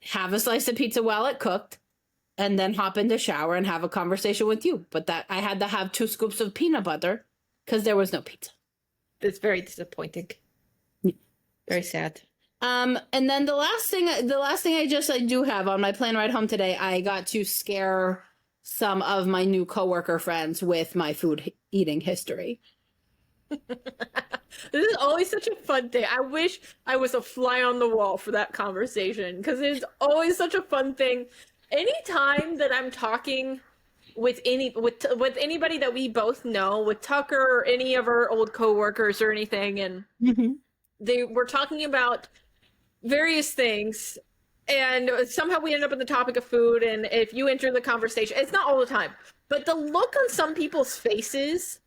have a slice of pizza while it cooked, and then hop in the shower and have a conversation with you. But that I had to have 2 scoops of peanut butter because there was no pizza. It's very disappointing. Very sad. And then the last thing I do have on my plane ride home today, I got to scare some of my new coworker friends with my food eating history. This is always such a fun thing. I wish I was a fly on the wall for that conversation because it's always such a fun thing. Anytime that I'm talking with anybody that we both know, with Tucker or any of our old coworkers or anything, and they were talking about various things, and somehow we end up on the topic of food. And if you enter the conversation, it's not all the time, but the look on some people's faces.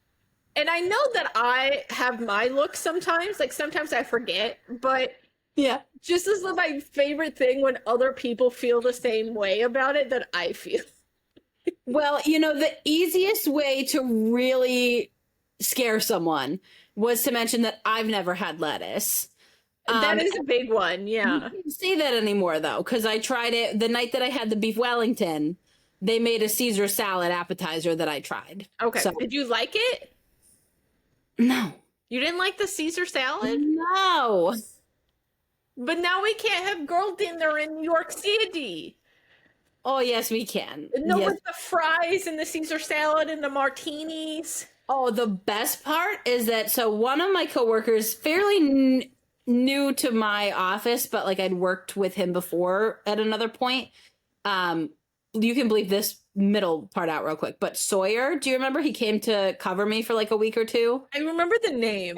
And I know that I have my look sometimes, like sometimes I forget, but Yeah. Just as my favorite thing when other people feel the same way about it that I feel. Well, the easiest way to really scare someone was to mention that I've never had lettuce. That is a big one, yeah. You can't say that anymore, though, because I tried it the night that I had the beef Wellington. They made a Caesar salad appetizer that I tried. Okay. So, Did you like it? no. You didn't like the Caesar salad? No. But now we can't have girl dinner in New York City. Oh, yes, we can. No, Yes. with the fries and the Caesar salad and the martinis. Oh, the best part is that, so one of my coworkers, fairly new to my office, but like I'd worked with him before at another point. You can bleep this middle part out real quick, but Sawyer, do you remember he came to cover me for like a week or two? I remember the name.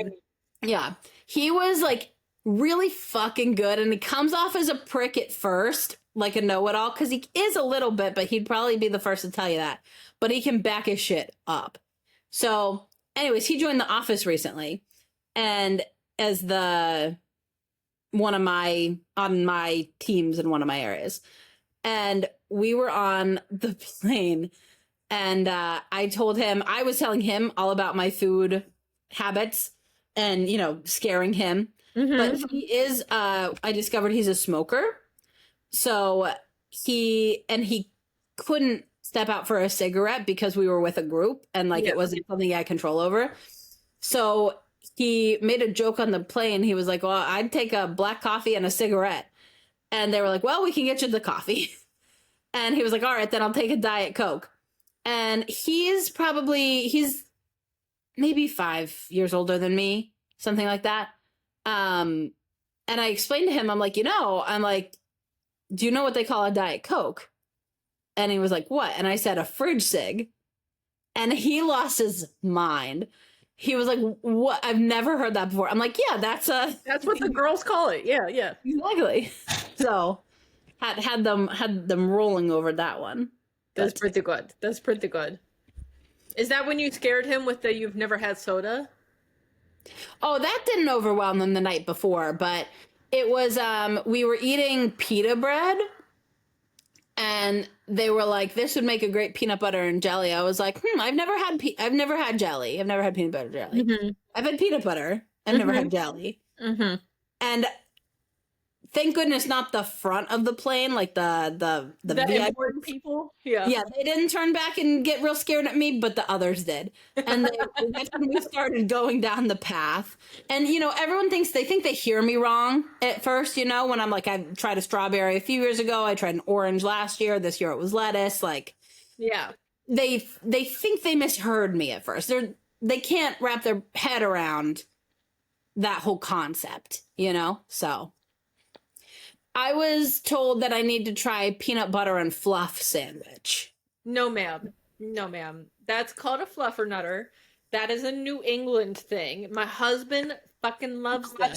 Yeah. He was like really fucking good, and he comes off as a prick at first, like a know-it-all, because he is a little bit, but he'd probably be the first to tell you that. But he can back his shit up. So, anyways, he joined the office recently, and as on my teams in one of my areas. And we were on the plane, and I was telling him all about my food habits and, scaring him. Mm-hmm. But he is, I discovered he's a smoker. So he couldn't step out for a cigarette because we were with a group and it wasn't something he had control over. So he made a joke on the plane. He was like, well, I'd take a black coffee and a cigarette. And they were like, well, we can get you the coffee. And he was like, all right, then I'll take a Diet Coke. And he's maybe 5 years older than me, something like that. And I explained to him, I'm like, do you know what they call a Diet Coke? And he was like, what? And I said, a fridge cig. And he lost his mind. He was like, what? I've never heard that before. I'm like, yeah, that's what the girls call it. Yeah, yeah. Exactly. So had them rolling over that one. That's pretty good. That's pretty good. Is that when you scared him with the you've never had soda? Oh, that didn't overwhelm them the night before, but it was we were eating pita bread, and they were like, this would make a great peanut butter and jelly. I was like, I've never had jelly. I've never had peanut butter jelly. Mm-hmm. I've had peanut butter. I've never had jelly. Mm-hmm. And thank goodness not the front of the plane, like the important people. Yeah. Yeah, they didn't turn back and get real scared at me, but the others did. And that's when we started going down the path. And, everyone they think they hear me wrong at first, when I'm like, I tried a strawberry a few years ago. I tried an orange last year. This year it was lettuce. Like, yeah. They think they misheard me at first. They can't wrap their head around that whole concept, So I was told that I need to try peanut butter and fluff sandwich. No, ma'am. No, ma'am. That's called a fluffernutter. That is a New England thing. My husband fucking loves them.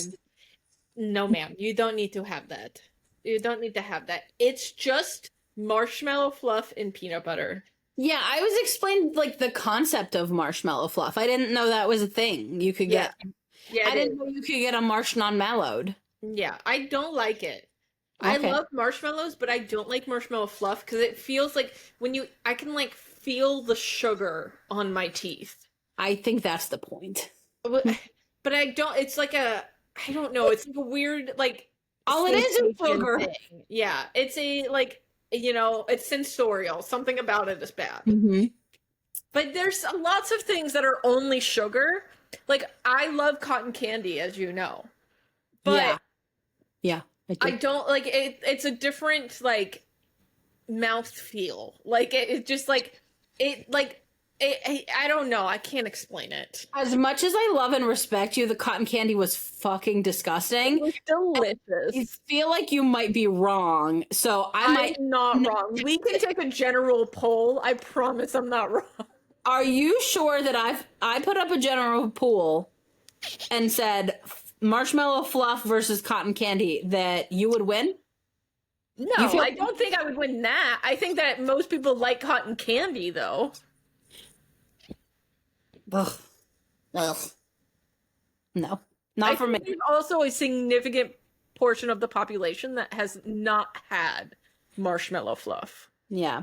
No, ma'am. You don't need to have that. You don't need to have that. It's just marshmallow fluff and peanut butter. Yeah, I was explained the concept of marshmallow fluff. I didn't know that was a thing you could get. Yeah, I didn't know you could get a marsh non-mellowed. Yeah, I don't like it. Okay. I love marshmallows, but I don't like marshmallow fluff because it feels like I can feel the sugar on my teeth. I think that's the point. But I don't, it's I don't know, it's a weird, all it is sugar. Thing. Yeah, it's it's sensorial. Something about it is bad. Mm-hmm. But there's lots of things that are only sugar. I love cotton candy, as you know. But yeah. I don't it. It's a different mouth feel. It just I don't know. I can't explain it. As much as I love and respect you, the cotton candy was fucking disgusting. It was delicious. I feel like you might be wrong, so I'm not wrong. We can take a general poll. I promise I'm not wrong. Are you sure that I put up a general poll and said marshmallow fluff versus cotton candy that you would win? No, I don't think I would win that. I think that most people like cotton candy, though. Ugh. No, not for me. There's also a significant portion of the population that has not had marshmallow fluff. Yeah.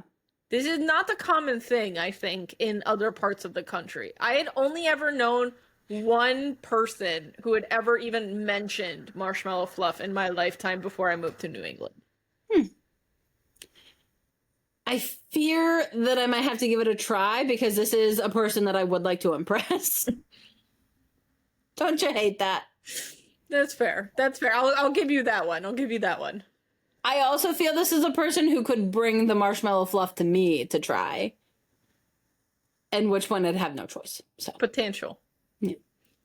This is not the common thing, I think, in other parts of the country. I had only ever known one person who had ever even mentioned marshmallow fluff in my lifetime before I moved to New England. I fear that I might have to give it a try because this is a person that I would like to impress. Don't you hate that? That's fair. That's fair. I'll give you that one. I'll give you that one. I also feel this is a person who could bring the marshmallow fluff to me to try. And which one I'd have no choice. So Potential. yeah,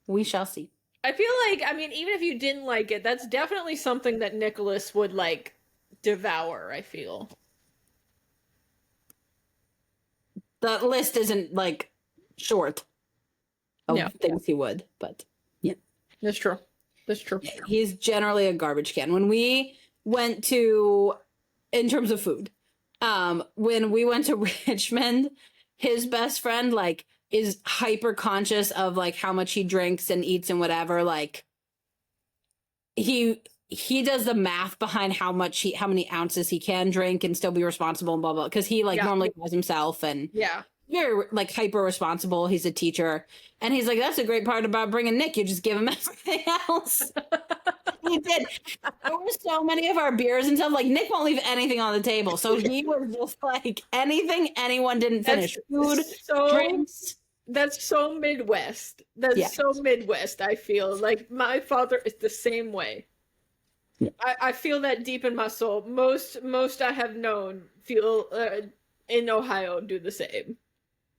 we shall see. I feel like, I mean, even if you didn't like it, that's definitely something that Nicholas would, like, devour, I feel. The list isn't like short of things he would, but yeah. That's true. That's true. He's generally a garbage can. When we went to, in terms of food, when we went to Richmond, his best friend like is hyper conscious of like how much he drinks and eats and whatever. Like he does the math behind how many ounces he can drink and still be responsible and blah blah, because he like normally does himself and very like hyper responsible. He's a teacher and he's like, that's a great part about bringing Nick, you just give him everything else. He did. There were so many of our beers and stuff, like Nick won't leave anything on the table, so he was just like anything anyone didn't finish. Food, drinks. That's so Midwest. That's so Midwest. I feel like my father is the same way. Yeah. I feel that deep in my soul. Most I have known feel in Ohio do the same.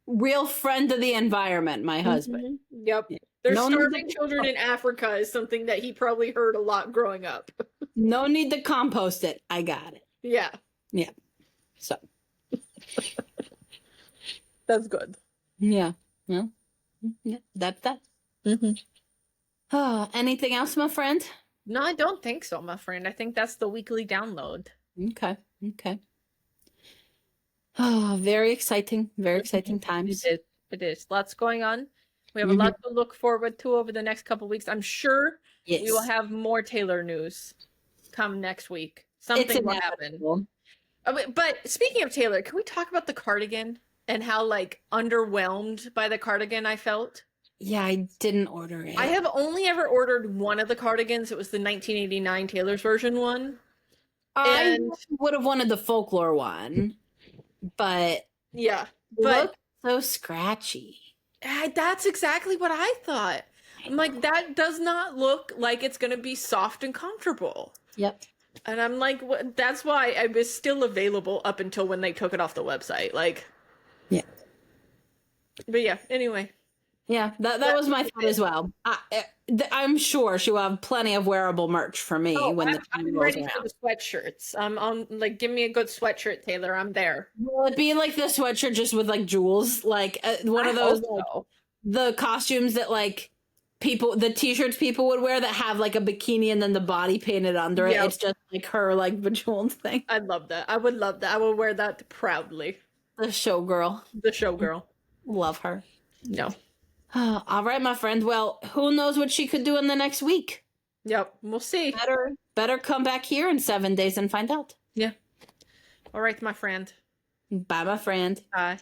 Real friend of the environment, my husband. Yep. Yeah. There's starving children in Africa is something that he probably heard a lot growing up. No need to compost it. I got it. Yeah. Yeah. So. That's good. Yeah. Well, yeah, that's that. Oh, anything else, my friend? No, I don't think so, my friend. I think that's the weekly download. Okay. Oh, very exciting times. It is. Lots going on. We have a lot to look forward to over the next couple of weeks. I'm sure we will have more Taylor news come next week. Something will happen. But speaking of Taylor, can we talk about the cardigan and how like underwhelmed by the cardigan I felt? Yeah, I didn't order it. I have only ever ordered one of the cardigans. It was the 1989 Taylor's version one. I would have wanted the folklore one, but but so scratchy. That's exactly what I thought. I'm like, that does not look like it's going to be soft and comfortable. Yep. And I'm like, that's why it was still available up until when they took it off the website. Like, yeah. But yeah, anyway. Yeah, that was my thought as well. I'm sure she will have plenty of wearable merch for me when the time I'm ready for the sweatshirts. Like, give me a good sweatshirt, Taylor. I'm there. Will it be like the sweatshirt just with like jewels, like one of those the costumes that like the t-shirts people would wear that have like a bikini and then the body painted under it. It's just like her like bejeweled thing. I'd love that. I would love that. I will wear that proudly. The showgirl. Love her. No. All right, my friend. Well, who knows what she could do in the next week? Yep, we'll see. Better come back here in 7 days and find out. Yeah. All right, my friend. Bye, my friend. Bye.